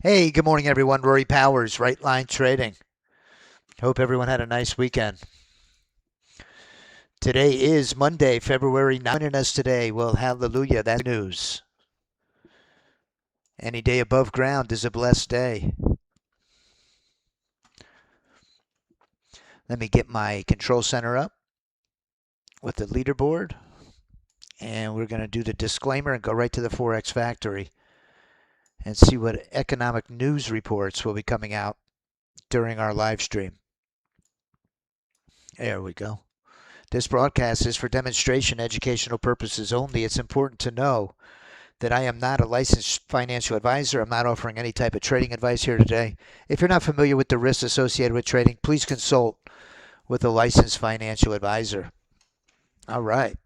Hey, good morning, everyone. Rory Powers, Right Line Trading. Hope everyone had a nice weekend. Today is Monday, February 9th. Joining us today, well, hallelujah, that's news. Any day above ground is a blessed day. Let me get my control center up with the leaderboard, and we're going to do the disclaimer and go right to the Forex Factory and see what economic news reports will be coming out during our live stream. There we go. This broadcast is for demonstration educational purposes only. It's important to know that I am not a licensed financial advisor. I'm not offering any type of trading advice here today. If you're not familiar with the risks associated with trading, please consult with a licensed financial advisor. All right.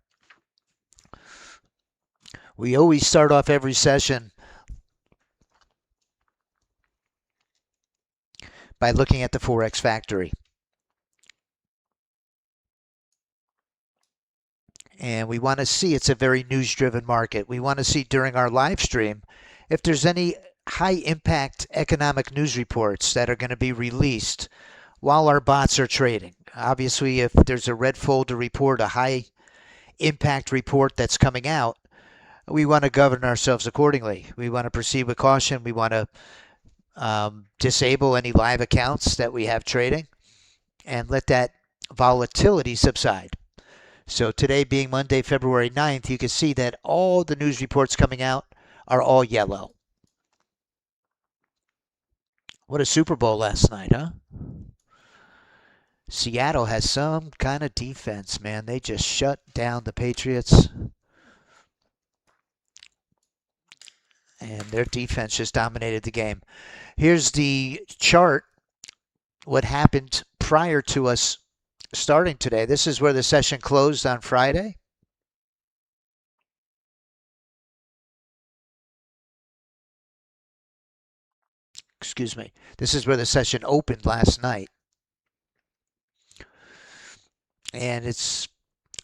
We always start off every session by looking at the Forex Factory. And we want to see, it's a very news-driven market. We want to see during our live stream if there's any high-impact economic news reports that are going to be released while our bots are trading. Obviously, if there's a red folder report, a high-impact report that's coming out, we want to govern ourselves accordingly. We want to proceed with caution. We want to disable any live accounts that we have trading and let that volatility subside. So today being Monday, February 9th, you can see that all the news reports coming out are all yellow. What a Super Bowl last night, huh? Seattle has some kind of defense, man. They just shut down the Patriots. And their defense just dominated the game. Here's the chart, what happened prior to us starting today. This is where the session closed on Friday. Excuse me. This is where the session opened last night. And it's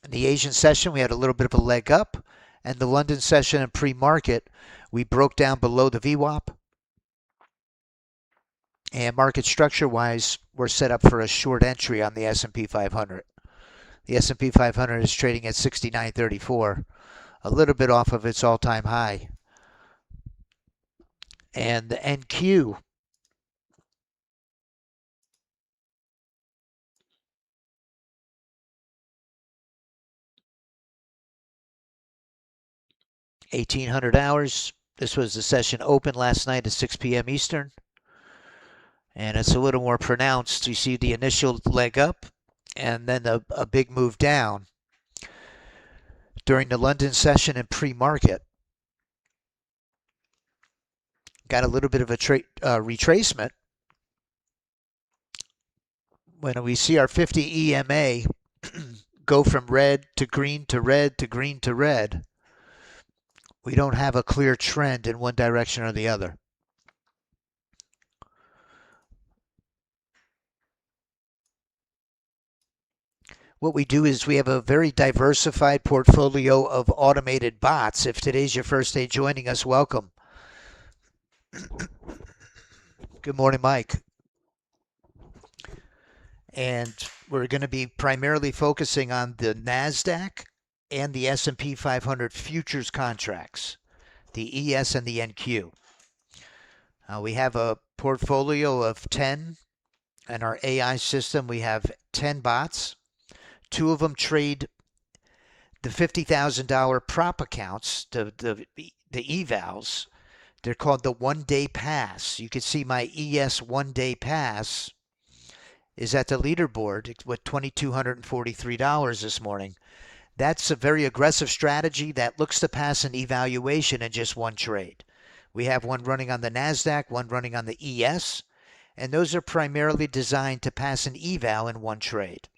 in the Asian session, we had a little bit of a leg up. And the London session and pre-market, we broke down below the VWAP. And market structure-wise, we're set up for a short entry on the S&P 500. The S&P 500 is trading at 69.34, a little bit off of its all-time high. And the NQ, $1,800. This was the session open last night at 6 p.m. Eastern. And it's a little more pronounced. You see the initial leg up and then a big move down during the London session and pre-market. Got a little bit of a retracement. When we see our 50 EMA go from red to green to red to green to red, we don't have a clear trend in one direction or the other. What we do is we have a very diversified portfolio of automated bots. If today's your first day joining us, welcome. Good morning, Mike. And we're going to be primarily focusing on the NASDAQ and the S&P 500 futures contracts, the ES and the NQ. We have a portfolio of 10. In our AI system, we have 10 bots. 2 of them trade the $50,000 prop accounts, the evals. They're called the one-day pass. You can see my ES one-day pass is at the leaderboard with $2,243 this morning. That's a very aggressive strategy that looks to pass an evaluation in just one trade. We have one running on the NASDAQ, one running on the ES, and those are primarily designed to pass an eval in one trade.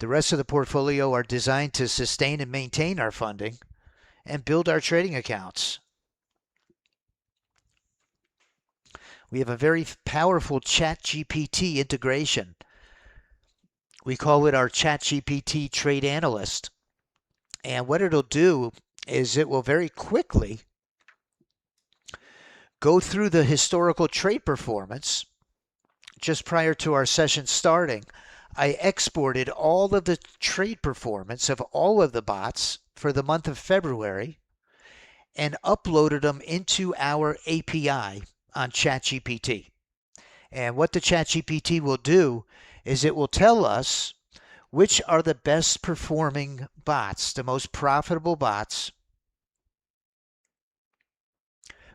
The rest of the portfolio are designed to sustain and maintain our funding and build our trading accounts. We have a very powerful ChatGPT integration. We call it our ChatGPT Trade Analyst. And what it'll do is it will very quickly go through the historical trade performance. Just prior to our session starting, I exported all of the trade performance of all of the bots for the month of February and uploaded them into our API on ChatGPT. And what the ChatGPT will do is it will tell us which are the best performing bots, the most profitable bots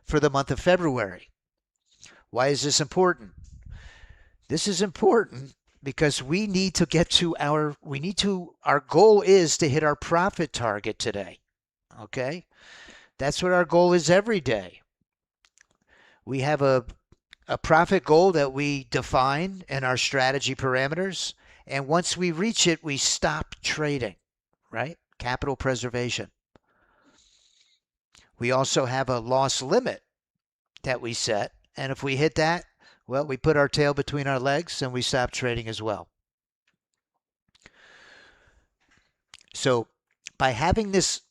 for the month of February. Why is this important? This is important because we need to get to our goal is to hit our profit target today. Okay? That's what our goal is every day. We have a profit goal that we define in our strategy parameters. And once we reach it, we stop trading, right? Capital preservation. We also have a loss limit that we set. And if we hit that, well, we put our tail between our legs and we stop trading as well. So by having this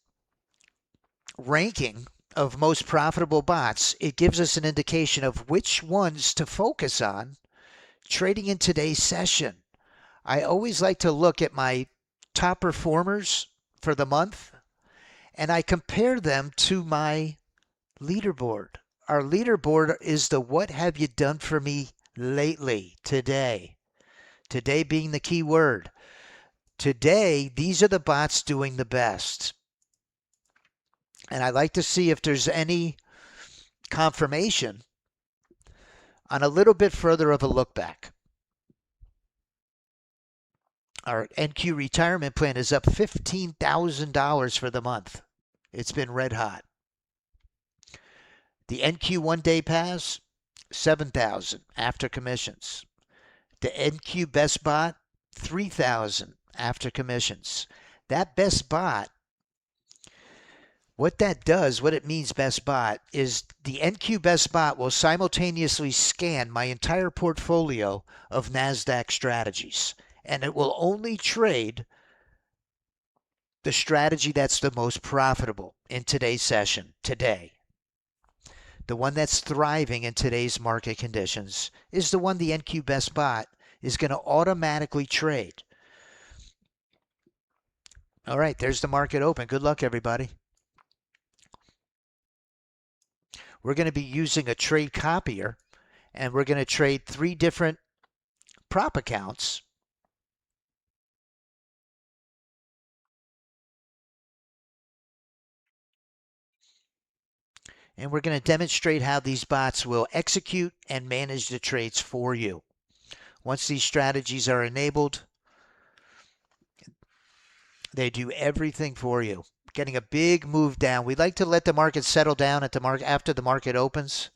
ranking of most profitable bots, it gives us an indication of which ones to focus on trading in today's session. I always like to look at my top performers for the month and I compare them to my leaderboard. Our leaderboard is the what have you done for me lately, today. Today being the key word. Today, these are the bots doing the best. And I like to see if there's any confirmation on a little bit further of a look back. Our NQ retirement plan is up $15,000 for the month. It's been red hot. The NQ one-day pass, $7,000 after commissions. The NQ best bot, $3,000 after commissions. That best bot, what that does, what it means best bot, is the NQ best bot will simultaneously scan my entire portfolio of NASDAQ strategies. And it will only trade the strategy that's the most profitable in today's session, today. The one that's thriving in today's market conditions is the one the NQ best bot is going to automatically trade. All right, there's the market open. Good luck, everybody. We're going to be using a trade copier, and we're going to trade 3 different prop accounts. And we're going to demonstrate how these bots will execute and manage the trades for you. Once these strategies are enabled, they do everything for you. Getting a big move down. We like to let the market settle down at the market after the market opens.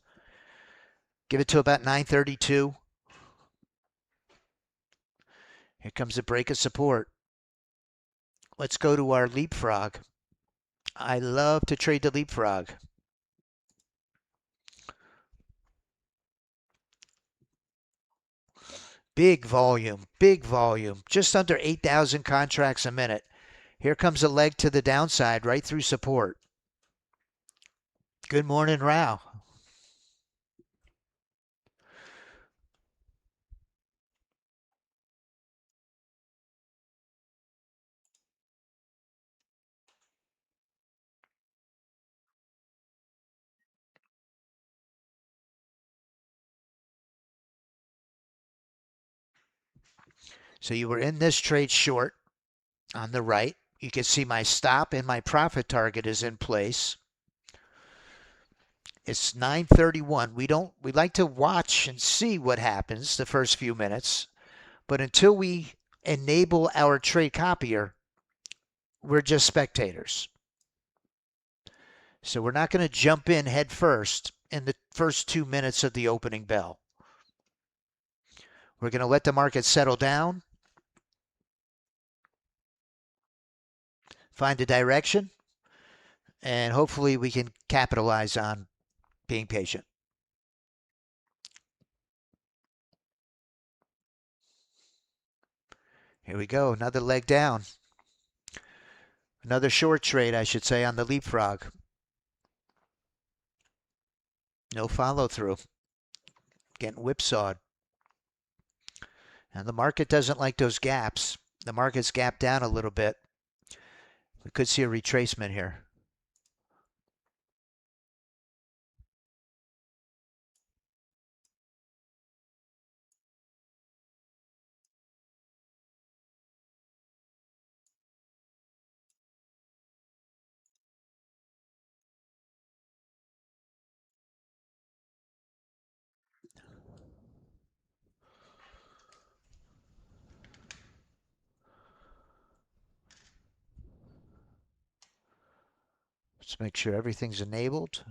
Give it to about 932. Here comes a break of support. Let's go to our leapfrog. I love to trade the leapfrog. Big volume, just under 8,000 contracts a minute. Here comes a leg to the downside right through support. Good morning, Rao. So you were in this trade short on the right. You can see my stop and my profit target is in place. It's 9:31. We like to watch and see what happens the first few minutes, but until we enable our trade copier, we're just spectators. So we're not going to jump in head first in the first 2 minutes of the opening bell. We're going to let the market settle down, find a direction, and hopefully we can capitalize on being patient. Here we go, another leg down. Another short trade, I should say, on the leapfrog. No follow through. Getting whipsawed. And the market doesn't like those gaps. The market's gapped down a little bit. We could see a retracement here. Let's make sure everything's enabled.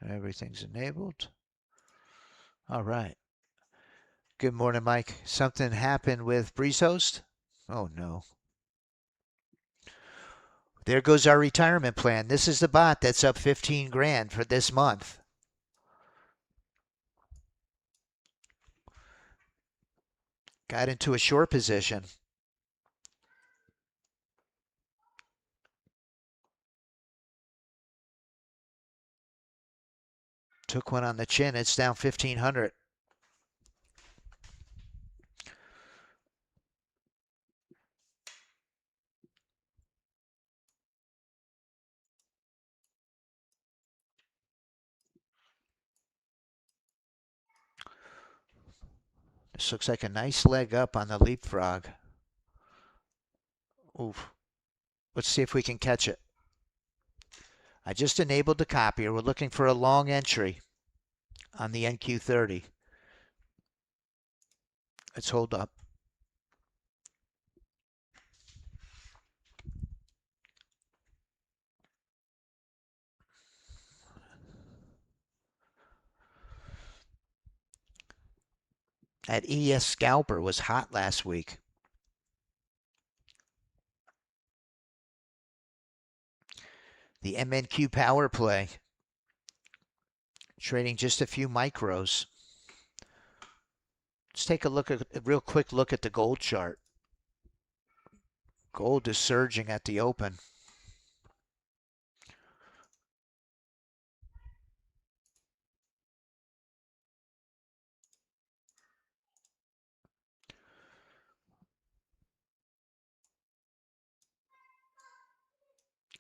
Everything's enabled. All right. Good morning, Mike. Something happened with BreezeHost? Oh, no. There goes our retirement plan. This is the bot that's up 15 grand for this month. Got into a short position. Took one on the chin. It's down 1,500. This looks like a nice leg up on the leapfrog. Oof. Let's see if we can catch it. I just enabled the copier. We're looking for a long entry on the NQ30. Let's hold up. That ES scalper was hot last week. The MNQ power play. Trading just a few micros. Let's take a look at a real quick look at the gold chart. Gold is surging at the open.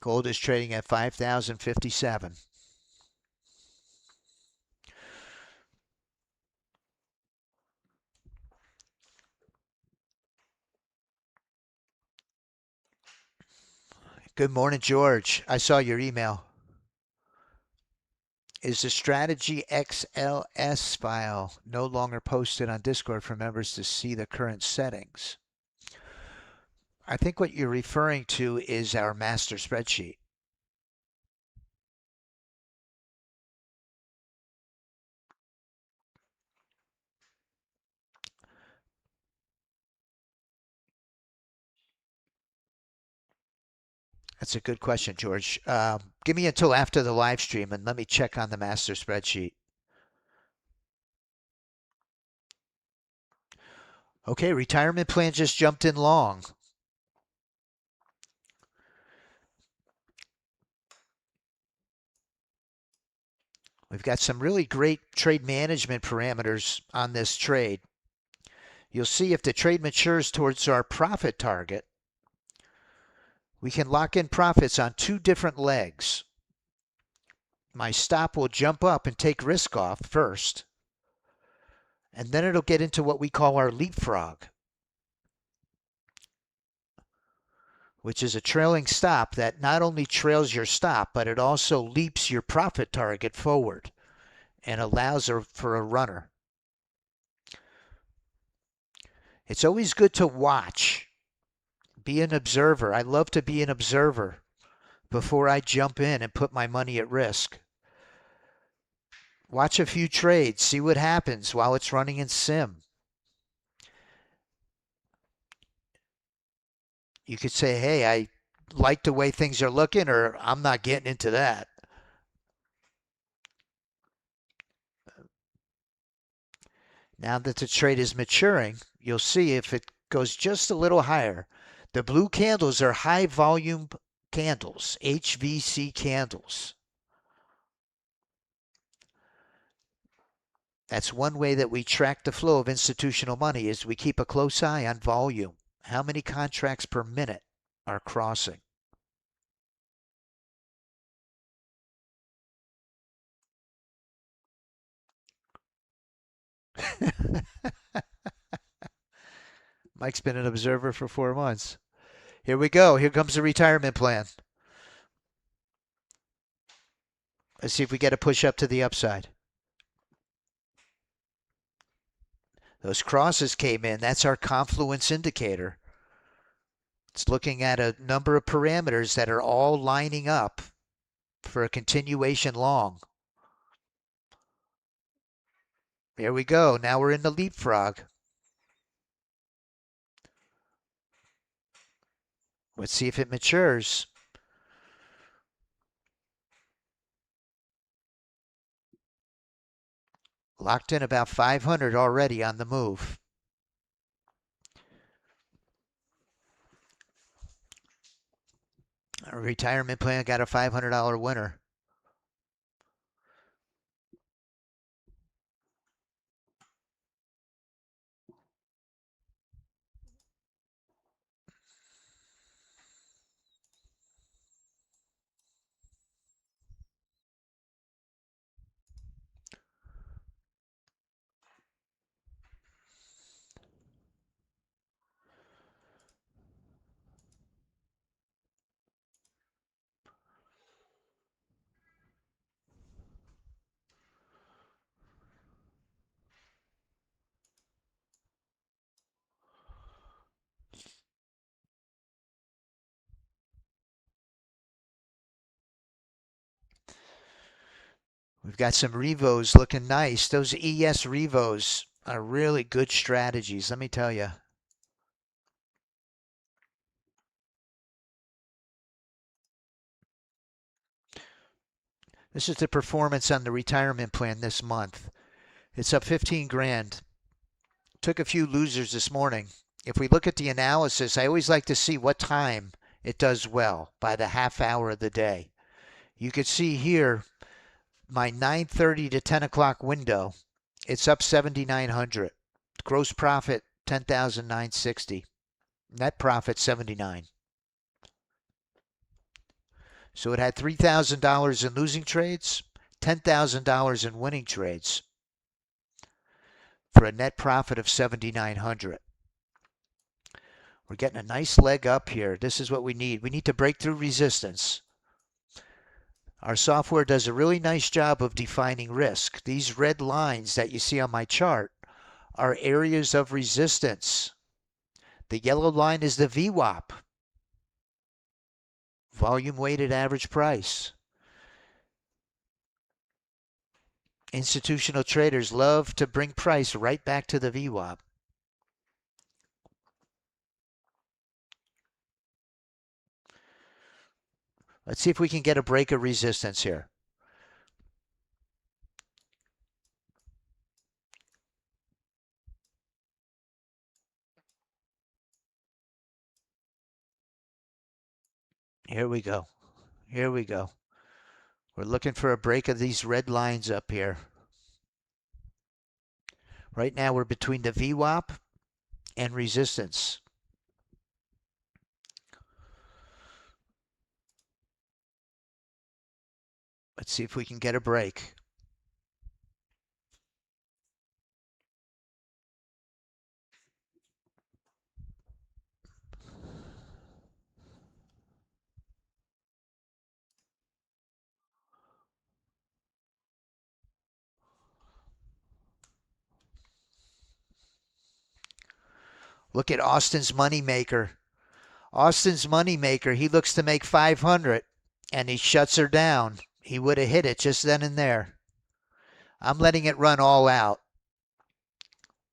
Gold is trading at 5,057. Good morning, George. I saw your email. Is the Strategy XLS file no longer posted on Discord for members to see the current settings? I think what you're referring to is our master spreadsheet. That's a good question, George. Give me until after the live stream and let me check on the master spreadsheet. Okay, retirement plan just jumped in long. We've got some really great trade management parameters on this trade. You'll see if the trade matures towards our profit target, we can lock in profits on two different legs. My stop will jump up and take risk off first, and then it'll get into what we call our leapfrog, which is a trailing stop that not only trails your stop, but it also leaps your profit target forward and allows for a runner. It's always good to watch. Be an observer. I love to be an observer before I jump in and put my money at risk. Watch a few trades, see what happens while it's running in sim. You could say, hey, I like the way things are looking, or I'm not getting into that. Now that the trade is maturing, you'll see if it goes just a little higher. The blue candles are high volume candles, HVC candles. That's one way that we track the flow of institutional money is we keep a close eye on volume. How many contracts per minute are crossing? Mike's been an observer for 4 months. Here we go. Here comes the retirement plan. Let's see if we get a push up to the upside. Those crosses came in. That's our confluence indicator. It's looking at a number of parameters that are all lining up for a continuation long. There we go. Now we're in the leapfrog. Let's see if it matures. Locked in about 500 already on the move. Our retirement plan got a $500 winner. We've got some Revos looking nice. Those ES Revos are really good strategies, let me tell you. This is the performance on the retirement plan this month. It's up 15 grand. Took a few losers this morning. If we look at the analysis, I always like to see what time it does well by the half hour of the day. You could see here my 9:30 to 10 o'clock window. It's up 7,900. Gross profit 10,960. Net profit 79. So it had $3,000 in losing trades, $10,000 in winning trades for a net profit of 7,900. We're getting a nice leg up here. This is what we need. We need to break through resistance. Our software does a really nice job of defining risk. These red lines that you see on my chart are areas of resistance. The yellow line is the VWAP, volume weighted average price. Institutional traders love to bring price right back to the VWAP. Let's see if we can get a break of resistance here. Here we go. Here we go. We're looking for a break of these red lines up here. Right now we're between the VWAP and resistance. Let's see if we can get a break. Look at Austin's moneymaker. Austin's moneymaker, he looks to make 500 and he shuts her down. He would have hit it just then and there. I'm letting it run all out,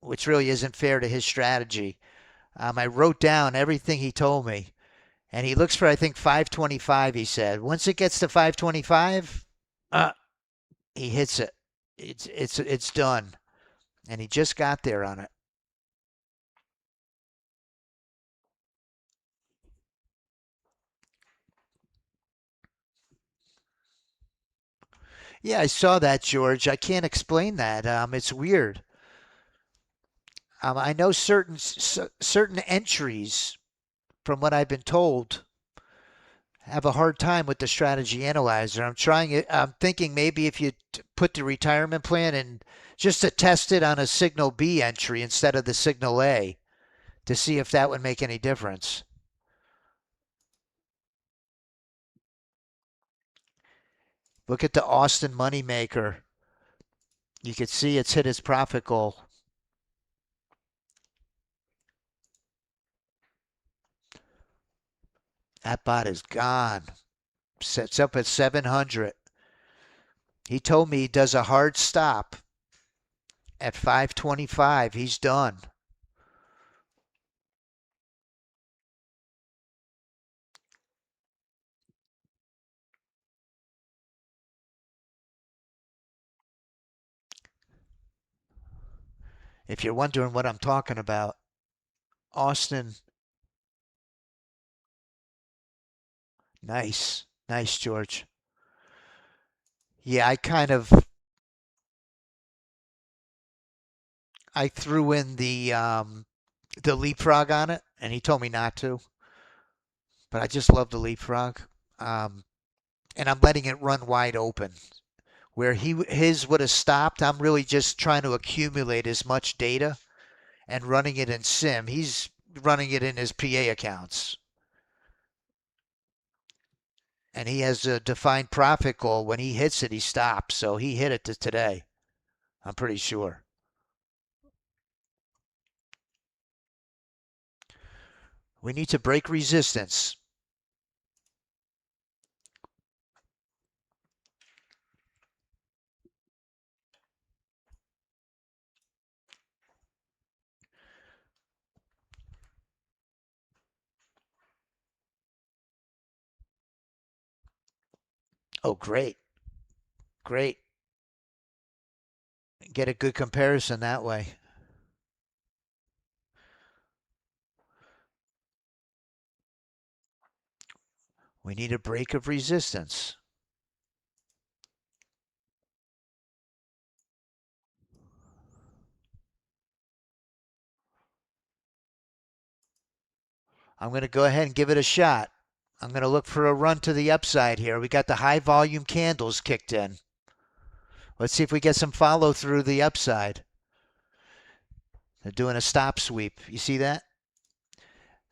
which really isn't fair to his strategy. I wrote down everything he told me, and he looks for, I think, 525, he said. Once it gets to 525, he hits it. It's done. And he just got there on it. Yeah, I saw that, George. I can't explain that. It's weird. I know certain entries, from what I've been told, have a hard time with the strategy analyzer. I'm trying it. I'm thinking maybe if you put the retirement plan in just to test it on a signal B entry instead of the signal A to see if that would make any difference. Look at the Austin Moneymaker. You can see it's hit its profit goal. That bot is gone. Sets up at 700. He told me he does a hard stop at 525. He's done. If you're wondering what I'm talking about, Austin, nice. Nice, George. Yeah, I threw in the leapfrog on it, and he told me not to, but I just love the leapfrog. Um, and I'm letting it run wide open. Where his would have stopped, I'm really just trying to accumulate as much data and running it in sim. He's running it in his PA accounts. And he has a defined profit goal. When he hits it, he stops. So he hit it today. I'm pretty sure. We need to break resistance. Oh, great. Great. Get a good comparison that way. We need a break of resistance. I'm going to go ahead and give it a shot. I'm going to look for a run to the upside here. We got the high volume candles kicked in. Let's see if we get some follow through the upside. They're doing a stop sweep. You see that?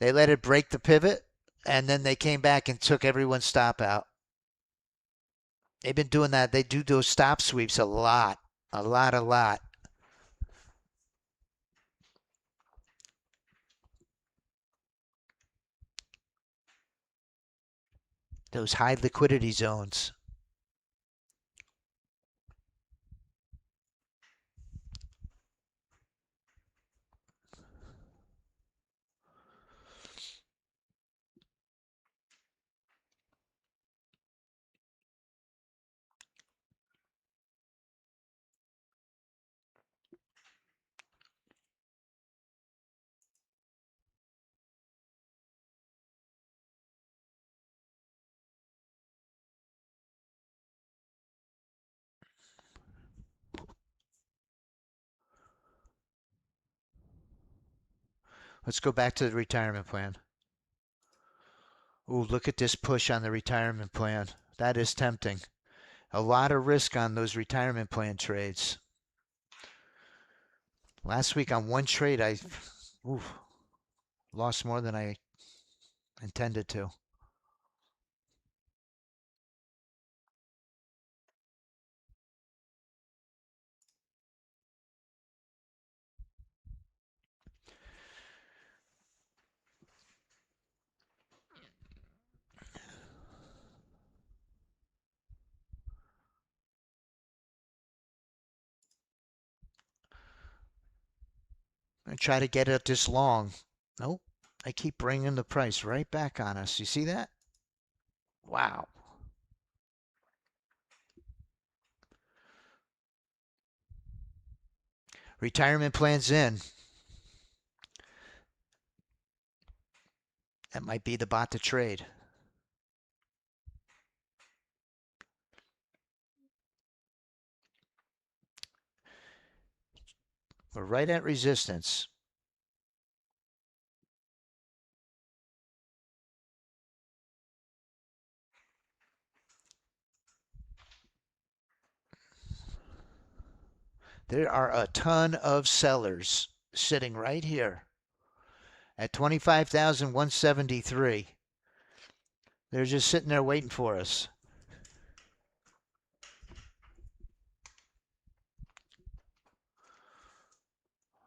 They let it break the pivot, and then they came back and took everyone's stop out. They've been doing that. They do those stop sweeps a lot. A lot, a lot. Those high liquidity zones. Let's go back to the retirement plan. Ooh, look at this push on the retirement plan. That is tempting. A lot of risk on those retirement plan trades. Last week on one trade, I ooh, lost more than I intended to. I try to get it this long. Nope. I keep bringing the price right back on us. You see that? Wow. Retirement plan's in. That might be the bot to trade. We're right at resistance. There are a ton of sellers sitting right here at 25,173. They're just sitting there waiting for us.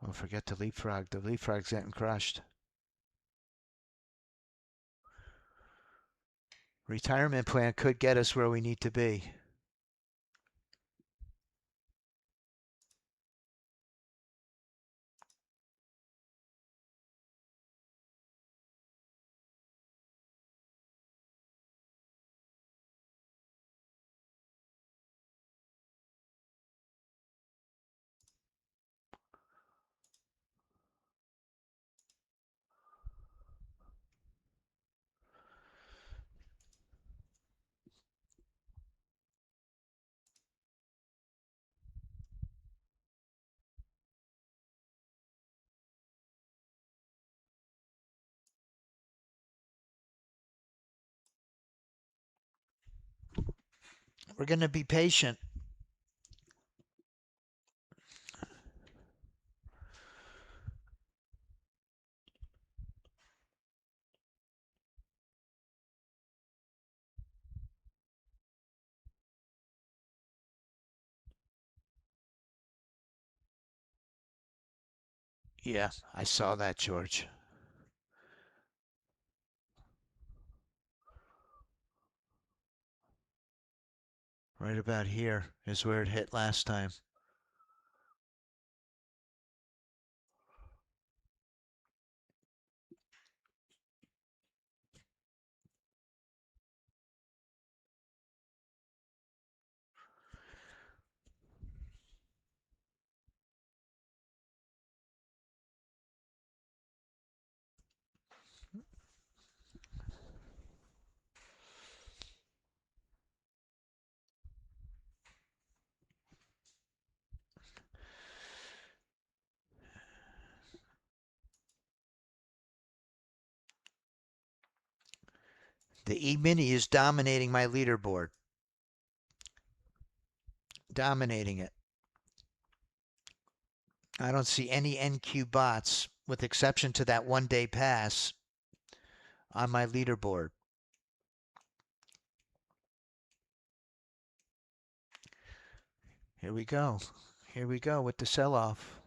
Don't forget to leapfrog. The leapfrog's getting crushed. Retirement plan could get us where we need to be. We're going to be patient. Yeah, I saw that, George. Right about here is where it hit last time. The E-mini is dominating my leaderboard. Dominating it. I don't see any NQ bots, with exception to that one-day pass, on my leaderboard. Here we go. Here we go with the sell-off.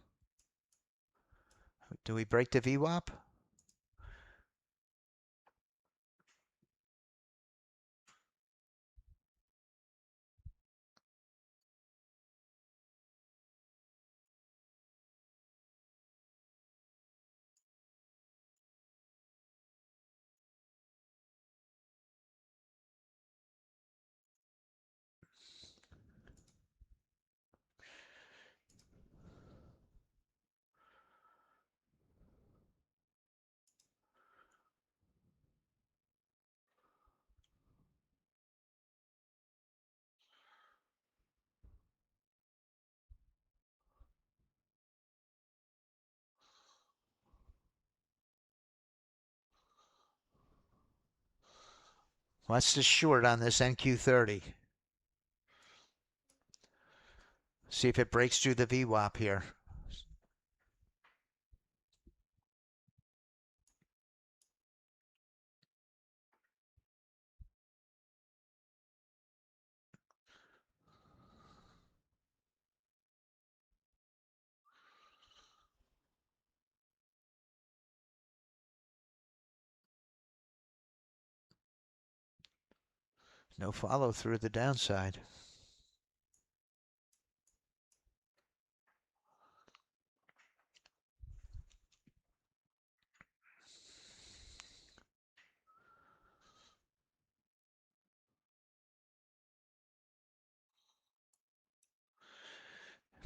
Do we break the VWAP? What's the short on this NQ30? See if it breaks through the VWAP here. No follow through the downside.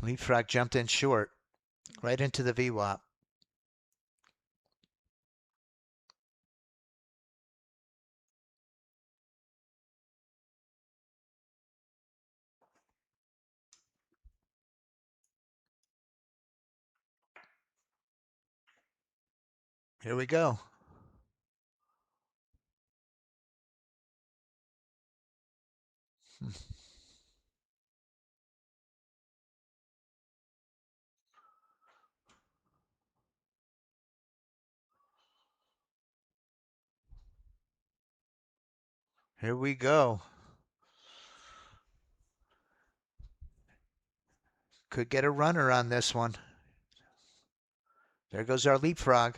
Leapfrog jumped in short, right into the VWAP. Here we go. Here we go. Could get a runner on this one. There goes our leapfrog.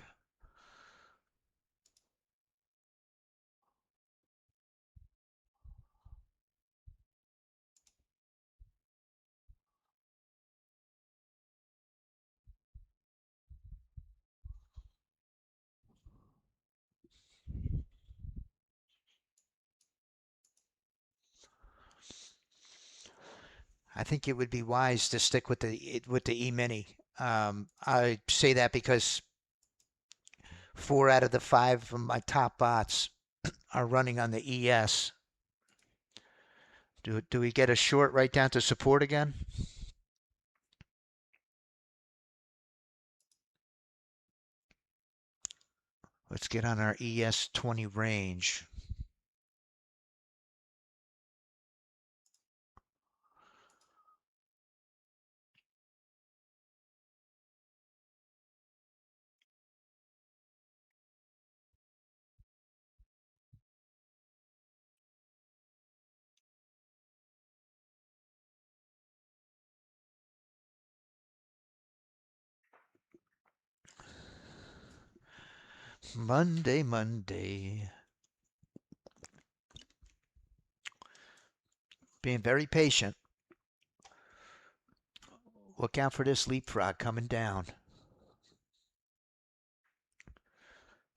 I think it would be wise to stick with the E-mini. I say that because 4 out of the 5 of my top bots are running on the ES. Do we get a short right down to support again? Let's get on our ES20 range. Monday, Monday. Being very patient. Look out for this leapfrog coming down.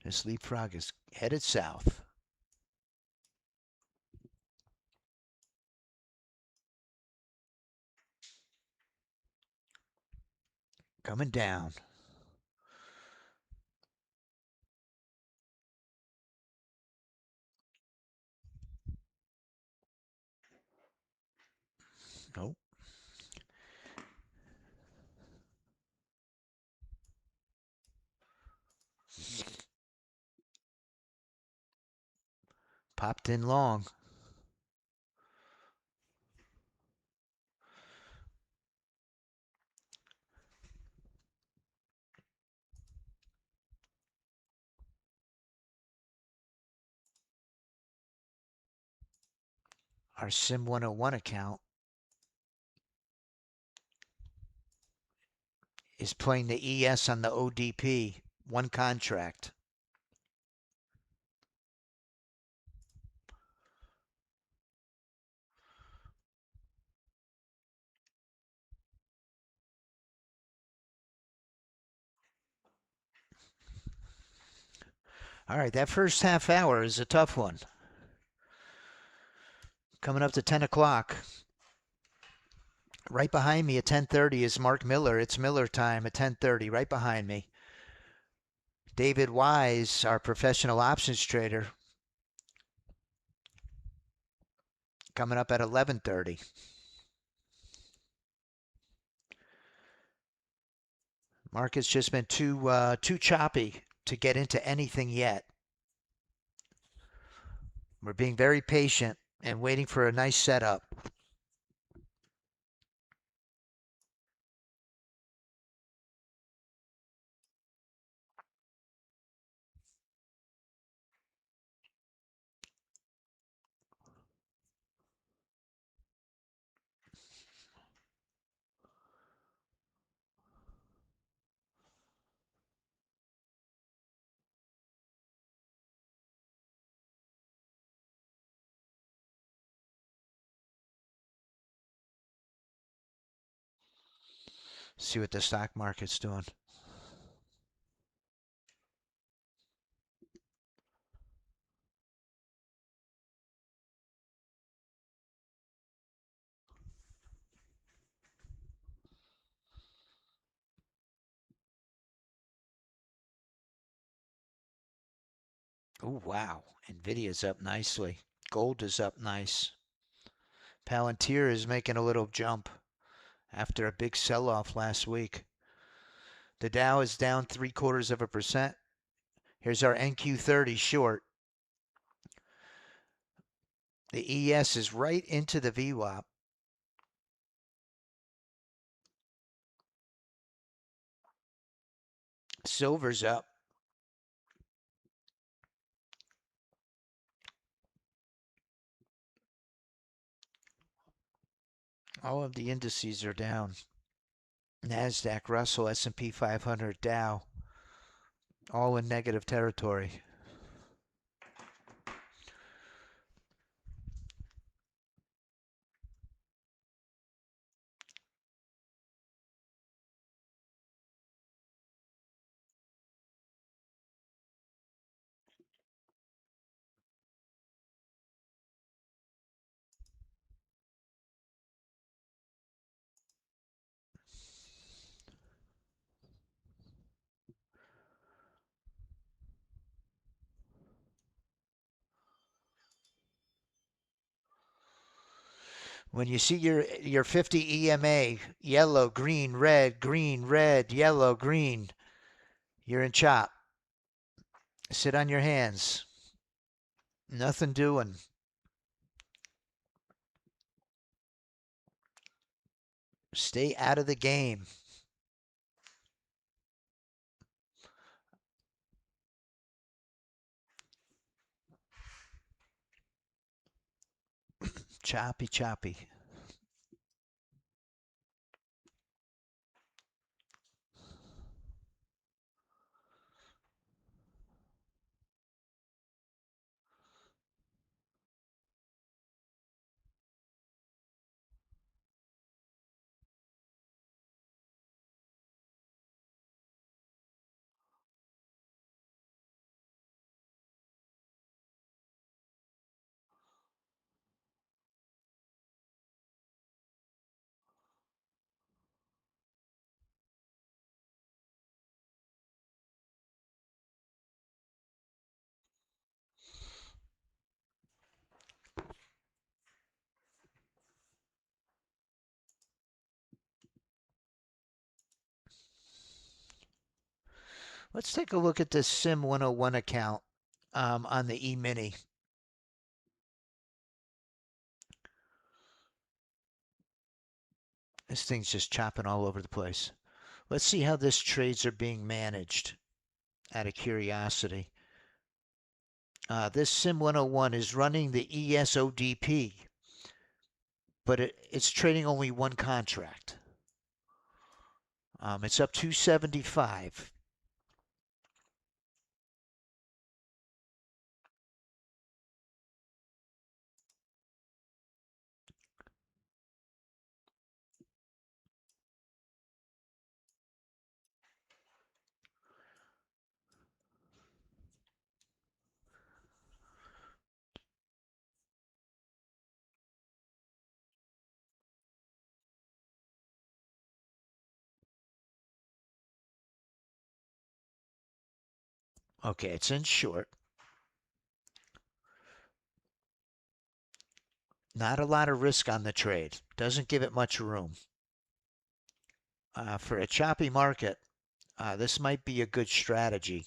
This leapfrog is headed south. Coming down. Nope. Popped in long. Our Sim 101 account is playing the ES on the ODP. One contract. All right, that first half hour is a tough one. Coming up to 10 o'clock. Right behind me at 10:30 is Mark Miller. It's Miller time at 10:30, right behind me. David Wise, our professional options trader, coming up at 11:30. Market's just been too choppy to get into anything yet. We're being very patient and waiting for a nice setup. See what the stock market's doing. Oh, wow. Nvidia's up nicely. Gold is up nice. Palantir is making a little jump after a big sell-off last week. The Dow is down 0.75%. Here's our NQ30 short. The ES is right into the VWAP. Silver's up. All of the indices are down. NASDAQ, Russell, S&P 500, Dow, all in negative territory. When you see your 50 EMA, yellow, green, red, yellow, green, you're in chop. Sit on your hands. Nothing doing. Stay out of the game. Choppy, choppy. Let's take a look at this Sim 101 account on the E-mini. This thing's just chopping all over the place. Let's see how this trades are being managed out of curiosity. This Sim 101 is running the ESODP, but it's trading only one contract. It's up 275. Okay, it's in short. Not a lot of risk on the trade. Doesn't give it much room. For a choppy market, this might be a good strategy.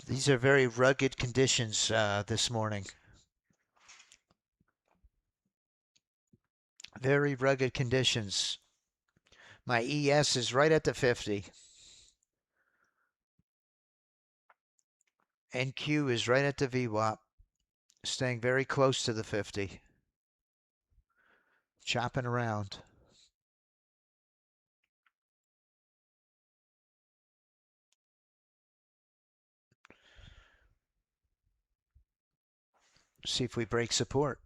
These are very rugged conditions this morning. Very rugged conditions. My ES is right at the 50. NQ is right at the VWAP, staying very close to the 50. Chopping around. See if we break support.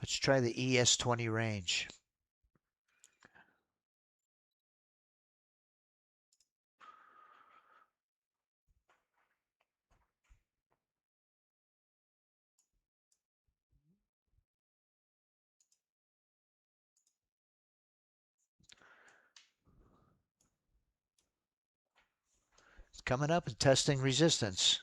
Let's try the ES20 range. It's coming up and testing resistance.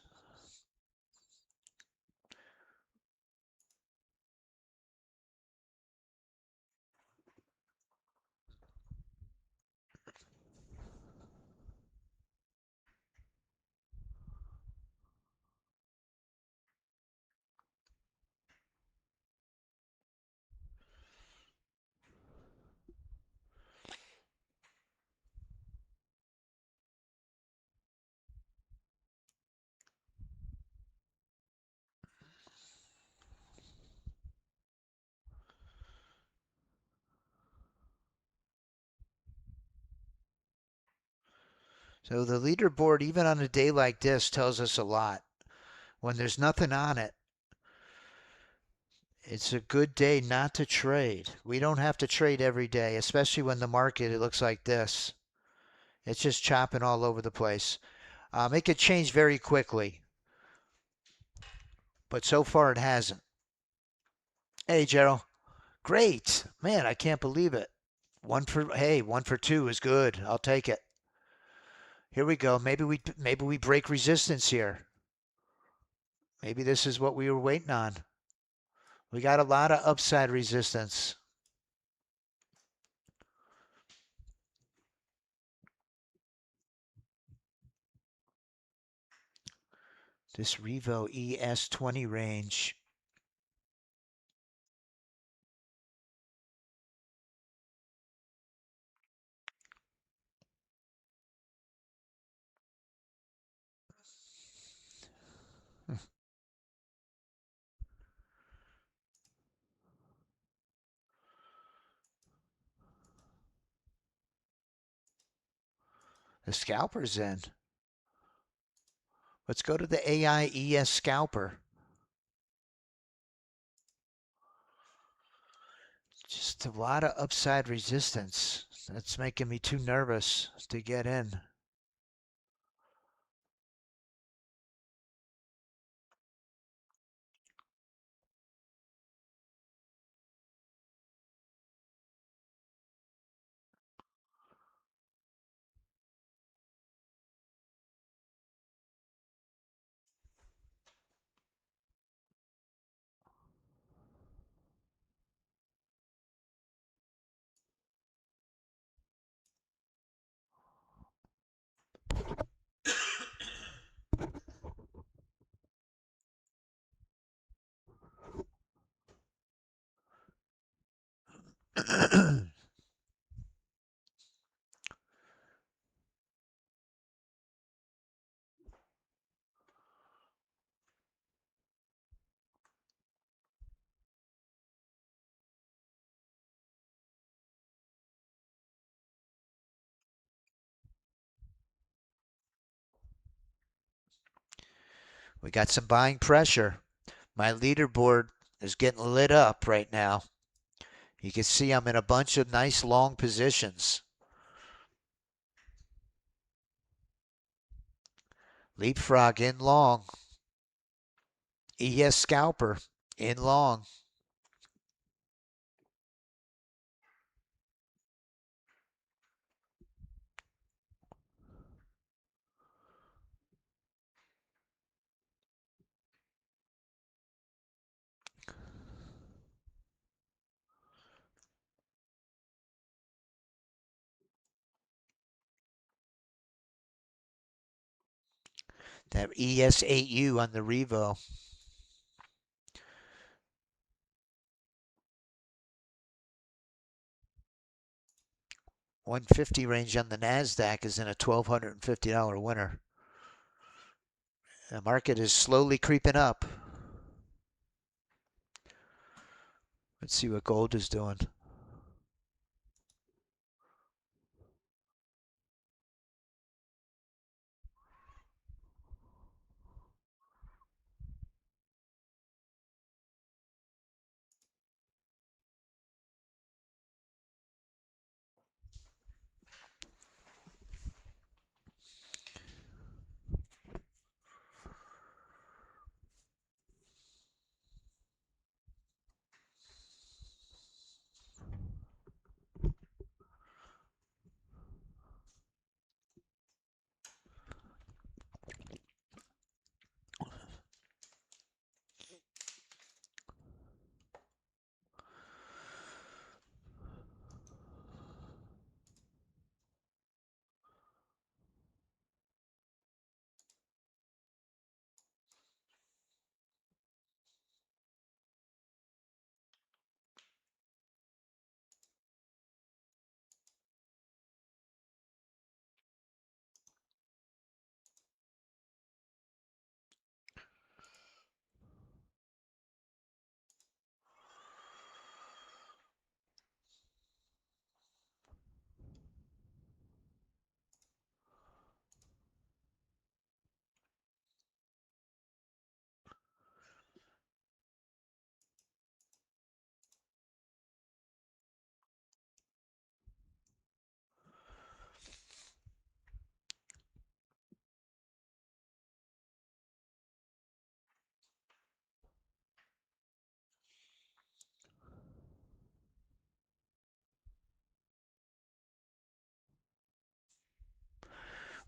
So the leaderboard, even on a day like this, tells us a lot. When there's nothing on it, it's a good day not to trade. We don't have to trade every day, especially when the market, it looks like this. It's just chopping all over the place. It could change very quickly, but so far it hasn't. Hey, Gerald. Great. Man, I can't believe it. One for two is good. I'll take it. Here we go. Maybe we break resistance here. Maybe this is what we were waiting on. We got a lot of upside resistance. This Revo ES20 range. The scalper's in. Let's go to the AI ES scalper. Just a lot of upside resistance. That's making me too nervous to get in. We got some buying pressure. My leaderboard is getting lit up right now. You can see I'm in a bunch of nice long positions. Leapfrog in long. ES scalper in long. That ES8U on the Revo. $150 range on the NASDAQ is in a $1,250 winner. The market is slowly creeping up. Let's see what gold is doing.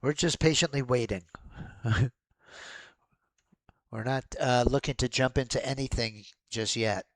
We're just patiently waiting. We're not looking to jump into anything just yet.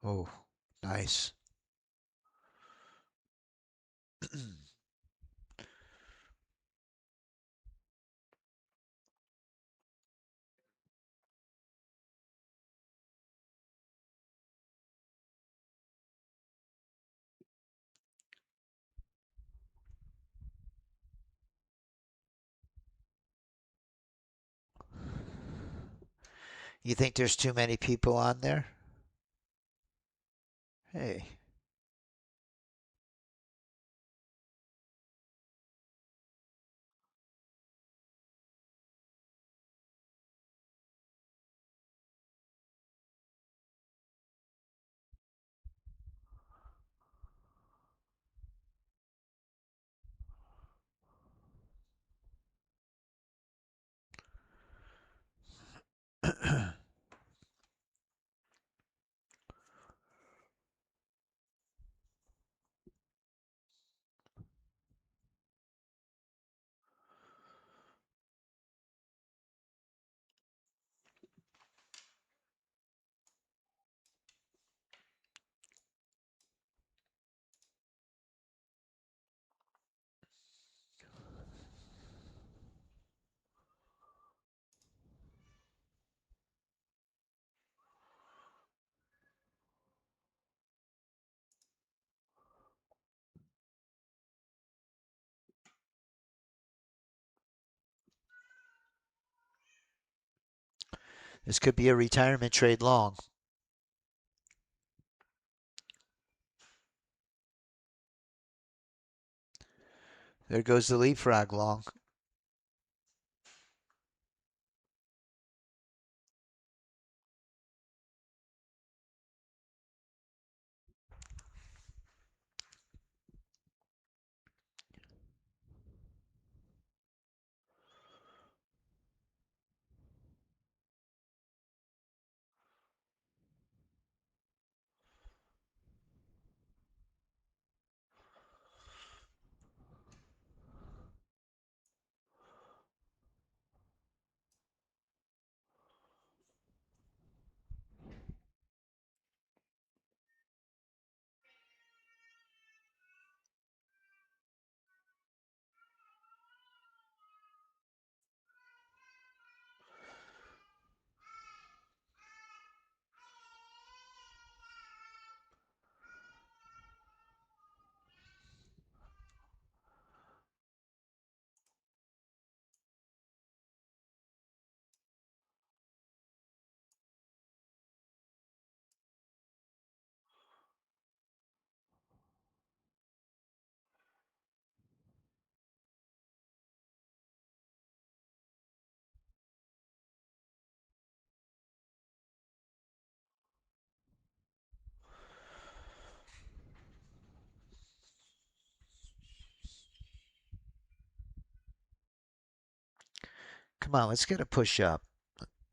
Oh, nice. You think there's too many people on there? Hey. This could be a retirement trade long. There goes the leapfrog long. Come on, let's get a push up.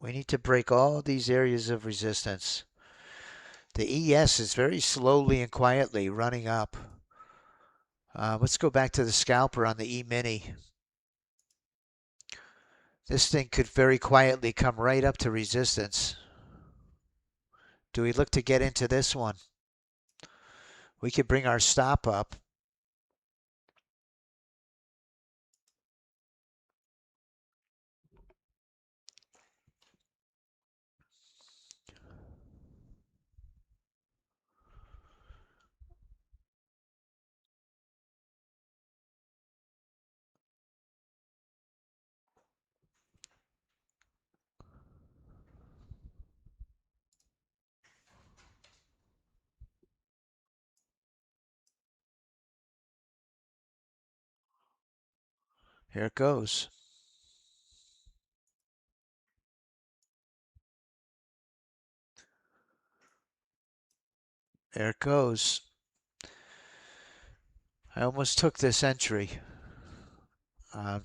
We need to break all these areas of resistance. The ES is very slowly and quietly running up. Let's go back to the scalper on the E-mini. This thing could very quietly come right up to resistance. Do we look to get into this one? We could bring our stop up. Here it goes. There it goes. I almost took this entry. Uh,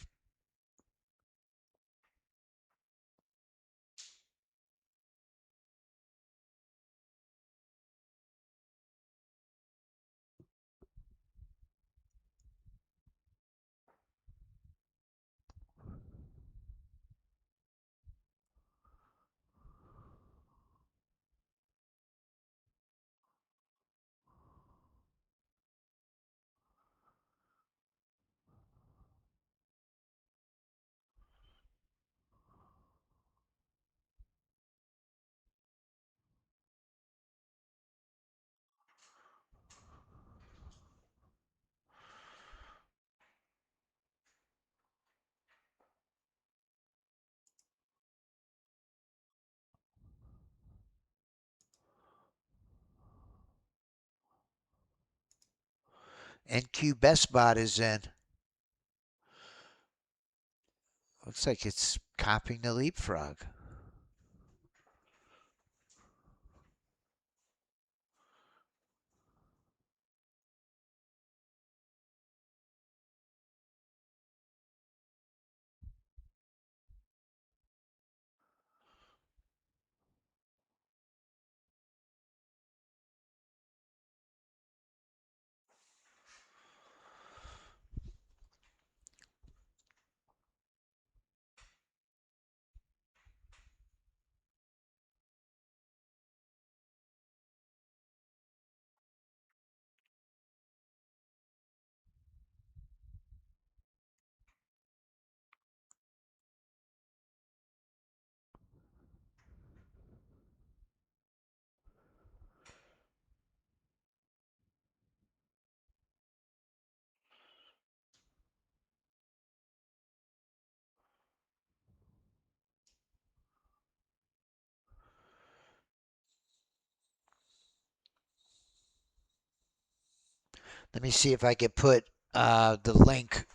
NQ best bot is in. Looks like it's copying the leapfrog. Let me see if I can put the link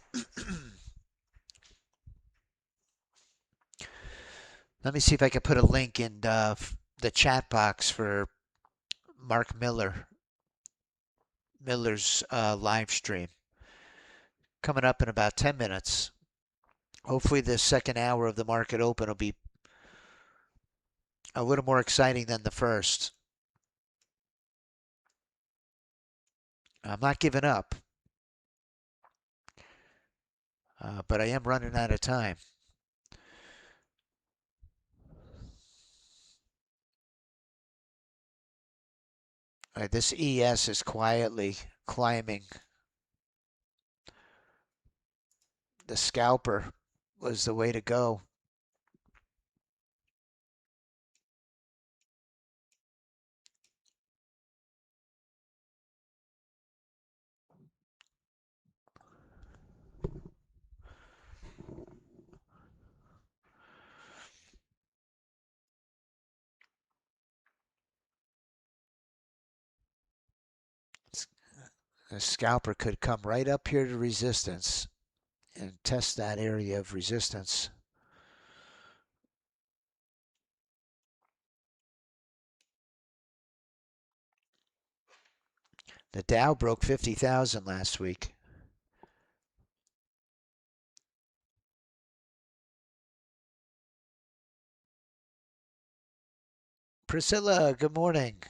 Let me see if I can put a link in the chat box for Mark Miller's live stream coming up in about 10 minutes. Hopefully, the second hour of the market open will be a little more exciting than the first. I'm not giving up, but I am running out of time. This ES is quietly climbing. The scalper was the way to go. The scalper could come right up here to resistance and test that area of resistance. The Dow broke 50,000 last week. Priscilla, good morning.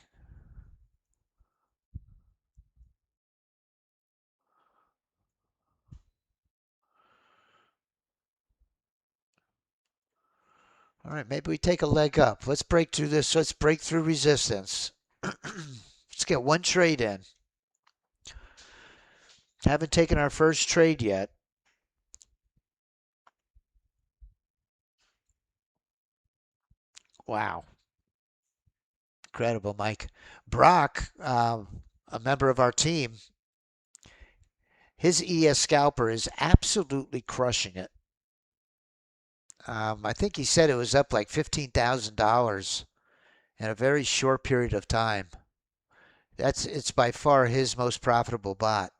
All right, maybe we take a leg up. Let's break through this. Let's break through resistance. Let's get one trade in. Haven't taken our first trade yet. Wow. Incredible, Mike. Brock, a member of our team, his ES scalper is absolutely crushing it. I think he said it was up like $15,000 in a very short period of time. It's by far his most profitable bot,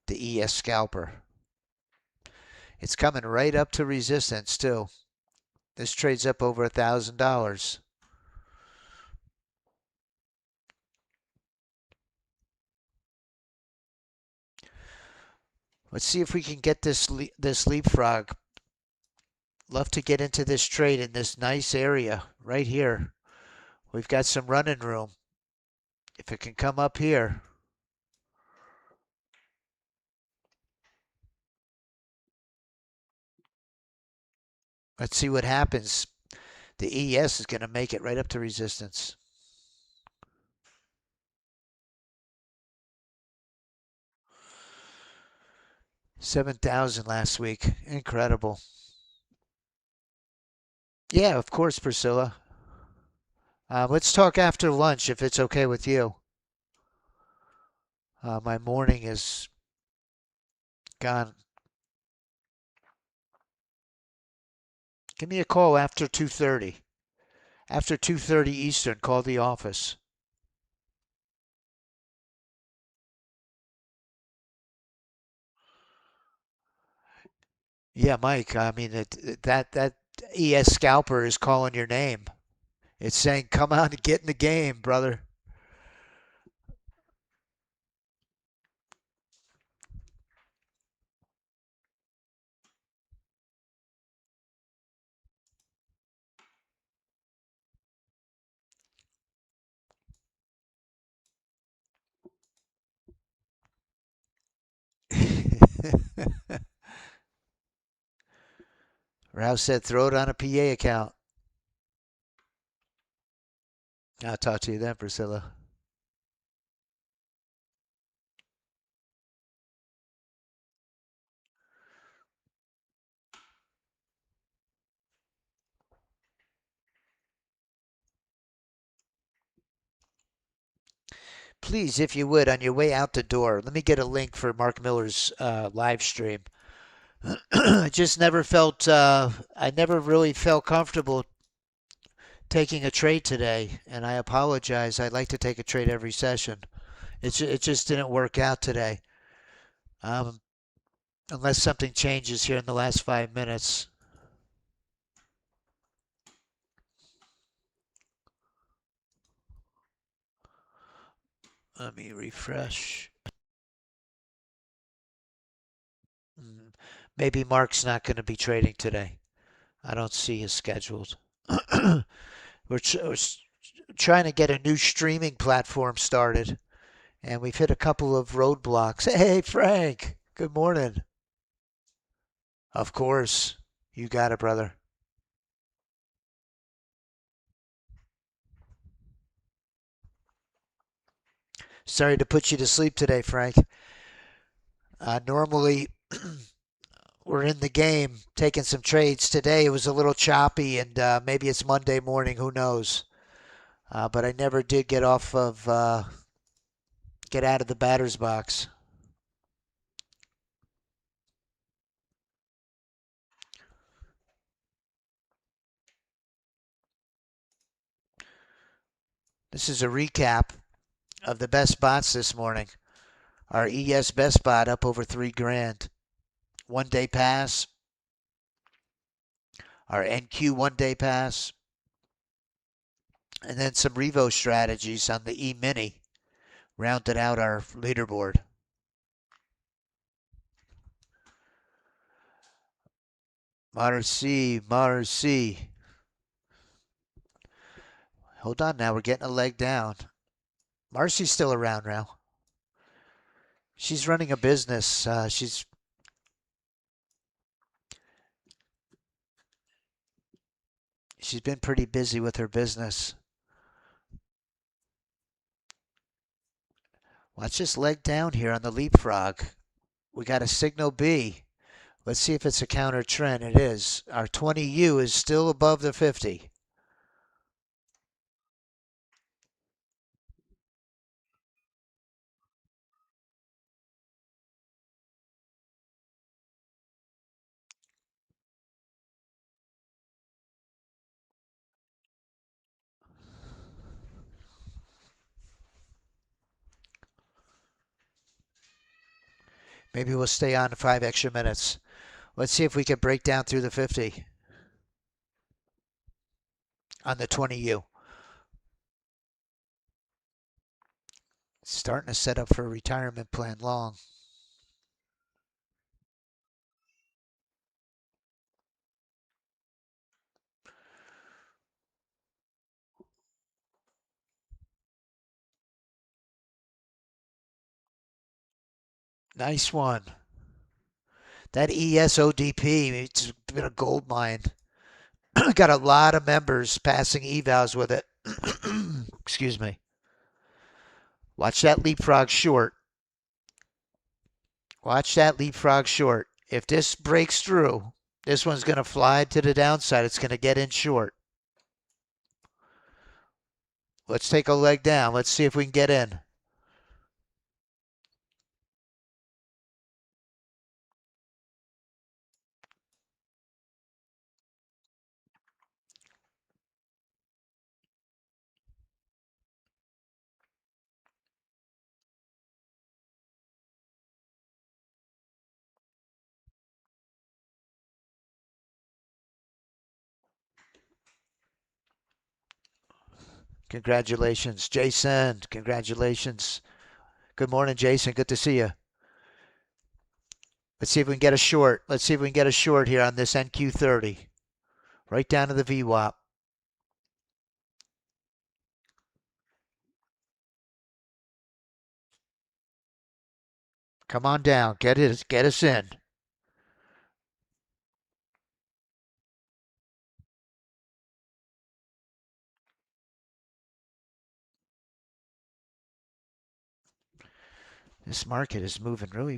the ES scalper. It's coming right up to resistance too. This trade's up over $1,000. Let's see if we can get this leapfrog. Love to get into this trade in this nice area right here. We've got some running room. If it can come up here. Let's see what happens. The ES is going to make it right up to resistance. $7,000 last week. Incredible. Yeah, of course, Priscilla. Let's talk after lunch if it's okay with you. My morning is gone. Give me a call after 2:30. After 2:30 Eastern, call the office. Yeah, Mike. I mean, that ES scalper is calling your name. It's saying, "Come out and get in the game, brother." Rouse said, "Throw it on a PA account." I'll talk to you then, Priscilla. Please, if you would, on your way out the door, let me get a link for Mark Miller's live stream. I just never felt, I never really felt comfortable taking a trade today, and I apologize. I'd like to take a trade every session. It just didn't work out today. Um, unless something changes here in the last 5 minutes. Let me refresh. Maybe Mark's not going to be trading today. I don't see his scheduled. We're trying to get a new streaming platform started, and we've hit a couple of roadblocks. Hey, Frank. Good morning. Of course. You got it, brother. Sorry to put you to sleep today, Frank. Normally, we're in the game taking some trades. Today it was a little choppy, and maybe it's Monday morning. Who knows? But I never did get out of the batter's box. This is a recap of the best bots this morning. Our ES best bot up over $3,000. 1 day pass. Our NQ 1 day pass. And then some Revo strategies on the E-mini rounded out our leaderboard. Marcy. Hold on now, we're getting a leg down. Marcy's still around now. She's running a business. She's been pretty busy with her business. Watch this leg down here on the leapfrog. We got a signal B. Let's see if it's a counter trend. It is. Our 20U is still above the 50. Maybe we'll stay on 5 extra minutes. Let's see if we can break down through the 50 on the 20U. Starting to set up for a retirement plan long. Nice one. That ESODP, it's been a gold mine. Got a lot of members passing evals with it. Excuse me. Watch that leapfrog short. Watch that leapfrog short. If this breaks through, this one's going to fly to the downside. It's going to get in short. Let's take a leg down. Let's see if we can get in. Congratulations, Jason. Congratulations. Good morning, Jason. Good to see you. Let's see if we can get a short. Let's see if we can get a short here on this NQ30. Right down to the VWAP. Come on down. Get us in. This market is moving really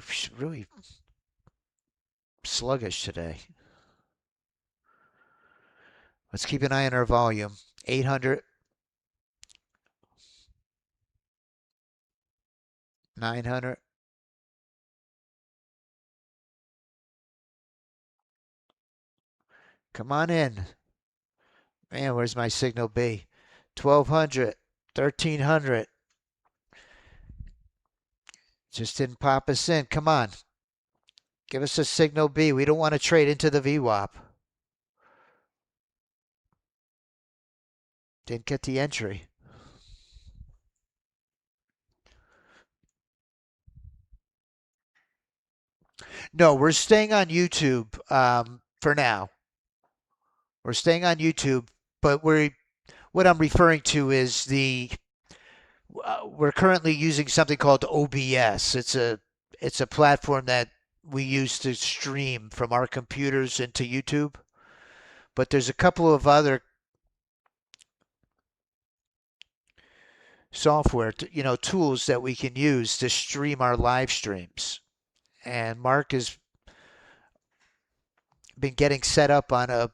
sluggish today. Let's keep an eye on our volume. 800, 900. Come on in. Man, where's my signal B? 1200, 1300. Just didn't pop us in. Come on. Give us a signal B. We don't want to trade into the VWAP. Didn't get the entry. No, we're staying on YouTube for now. We're staying on YouTube, but what I'm referring to is we're currently using something called OBS. It's a platform that we use to stream from our computers into YouTube. But there's a couple of other software, tools that we can use to stream our live streams. And Mark has been getting set up on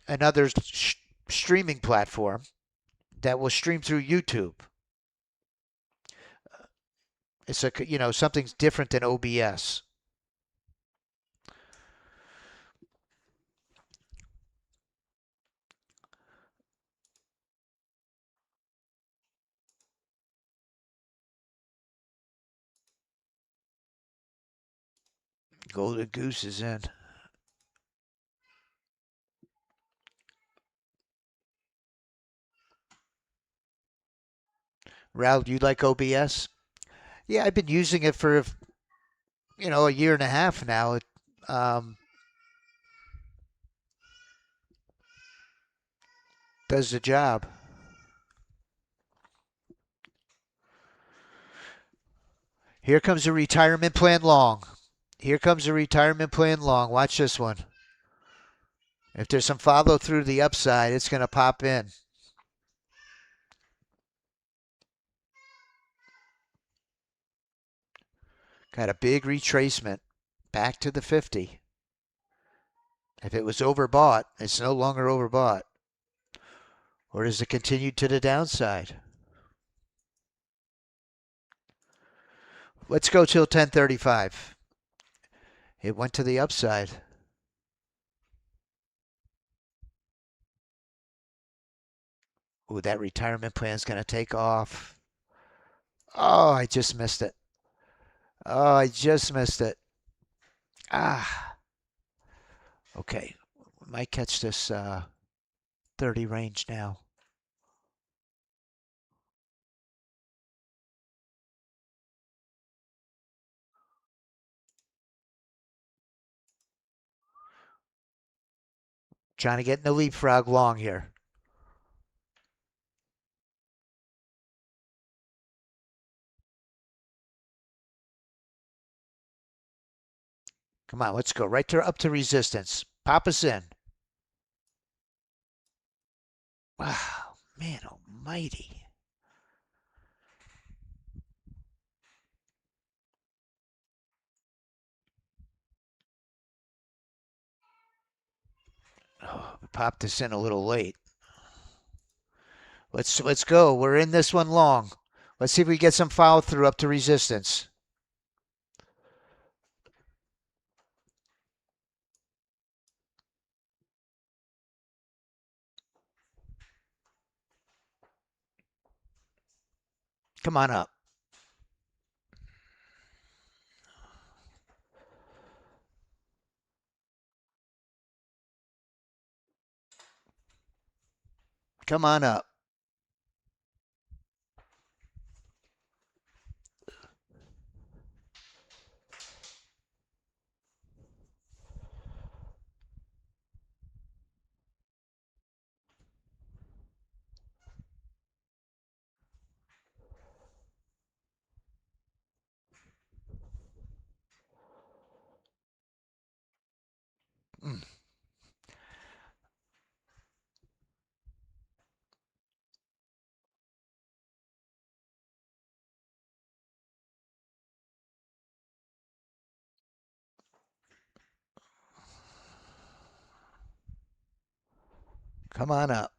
another streaming platform that will stream through YouTube. It's something's different than OBS. Golden Goose is in. Raul, do you like OBS? Yeah, I've been using it for a year and a half now. It does the job. Here comes a retirement plan long. Here comes a retirement plan long. Watch this one. If there's some follow through to the upside, it's going to pop in. Got a big retracement back to the 50. If it was overbought, it's no longer overbought. Or does it continue to the downside? Let's go till 10:35. It went to the upside. Ooh, that retirement plan is going to take off. Oh, I just missed it. Oh, I just missed it. Ah. Okay. Might catch this 30 range now. Trying to get in the leapfrog long here. Come on, let's go right up to resistance. Pop us in. Wow, man almighty. Oh, we popped this in a little late. Let's go. We're in this one long. Let's see if we get some follow through up to resistance. Come on up. Come on up. Mm. Come on up.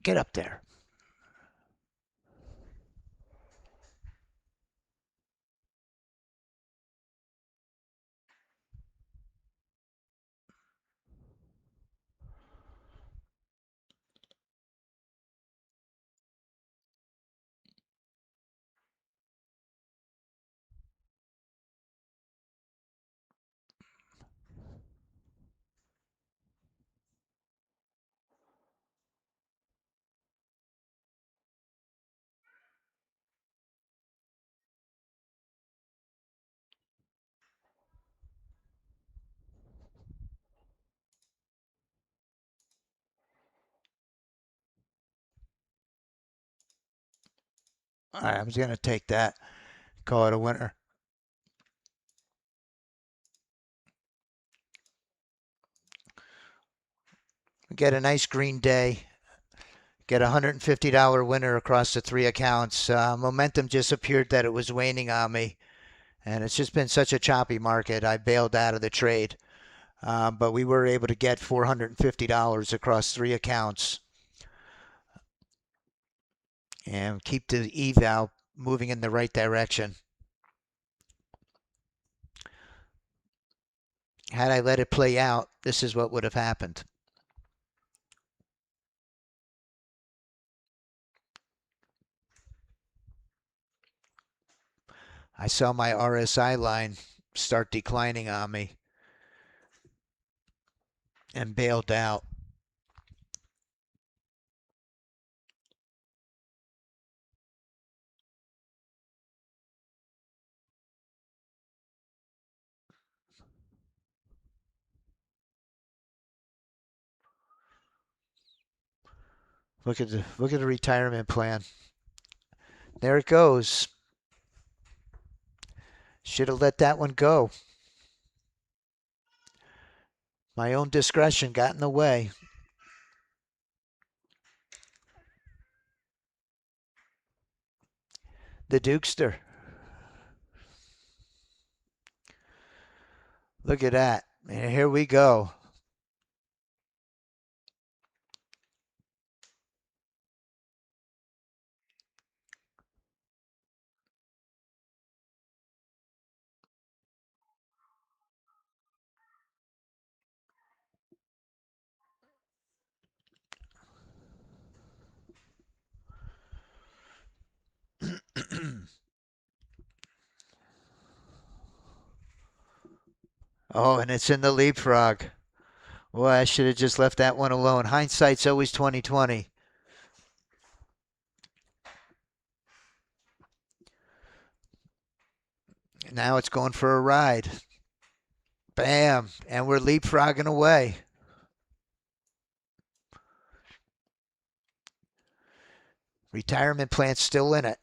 Get up there. All right, I'm just going to take that. Call it a winner. Get a nice green day. Get a $150 winner across the 3 accounts. Momentum just appeared that it was waning on me. And it's just been such a choppy market. I bailed out of the trade. But we were able to get $450 across 3 accounts. And keep the eval moving in the right direction. Had I let it play out, this is what would have happened. I saw my RSI line start declining on me and bailed out. Look at the retirement plan. There it goes. Should have let that one go. My own discretion got in the way. The Dukester. Look at that. And here we go. Oh, and it's in the leapfrog. Boy, I should have just left that one alone. Hindsight's always 2020. Now it's going for a ride. Bam. And we're leapfrogging away. Retirement plan's still in it.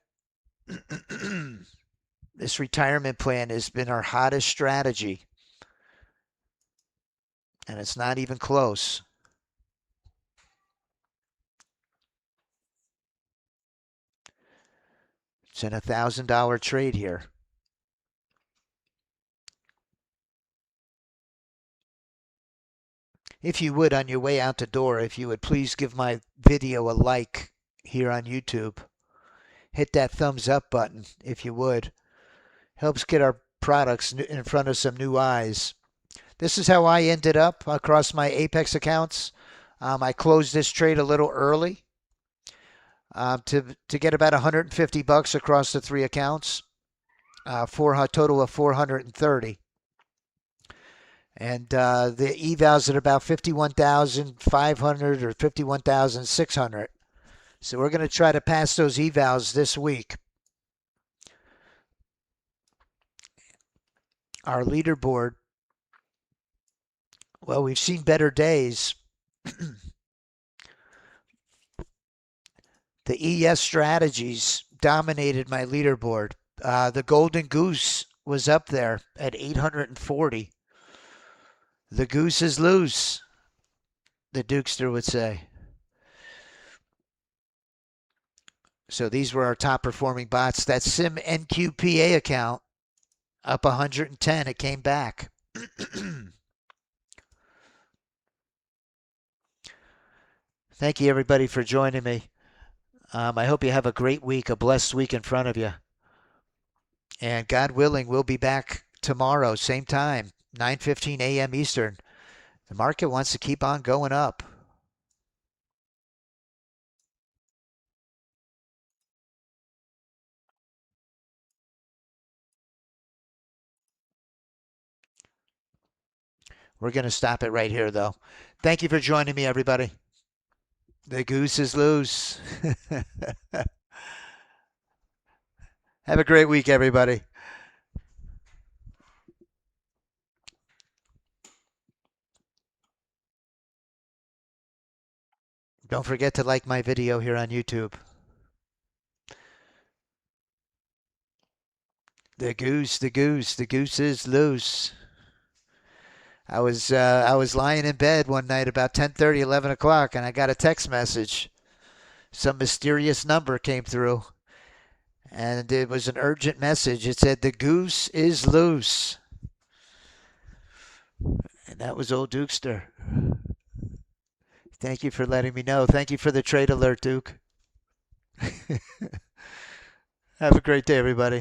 This retirement plan has been our hottest strategy. And it's not even close. It's in $1,000 trade here. If you would, on your way out the door, if you would please give my video a like here on YouTube. Hit that thumbs up button if you would. Helps get our products in front of some new eyes. This is how I ended up across my Apex accounts. I closed this trade a little early to get about $150 across the 3 accounts for a total of $430. And the evals at about 51,500 or 51,600. So we're going to try to pass those evals this week. Our leaderboard, well, we've seen better days. The ES strategies dominated my leaderboard. The Golden Goose was up there at 840. The goose is loose, the Dukester would say. So these were our top performing bots. That Sim NQPA account up 110. It came back. Thank you, everybody, for joining me. I hope you have a great week, a blessed week in front of you. And God willing, we'll be back tomorrow, same time, 9:15 a.m. Eastern. The market wants to keep on going up. We're going to stop it right here, though. Thank you for joining me, everybody. The goose is loose. Have a great week, everybody. Don't forget to like my video here on YouTube. The goose is loose. I was lying in bed one night about 10:30, 11 o'clock, and I got a text message. Some mysterious number came through, and it was an urgent message. It said, "The goose is loose." And that was old Dukester. Thank you for letting me know. Thank you for the trade alert, Duke. Have a great day, everybody.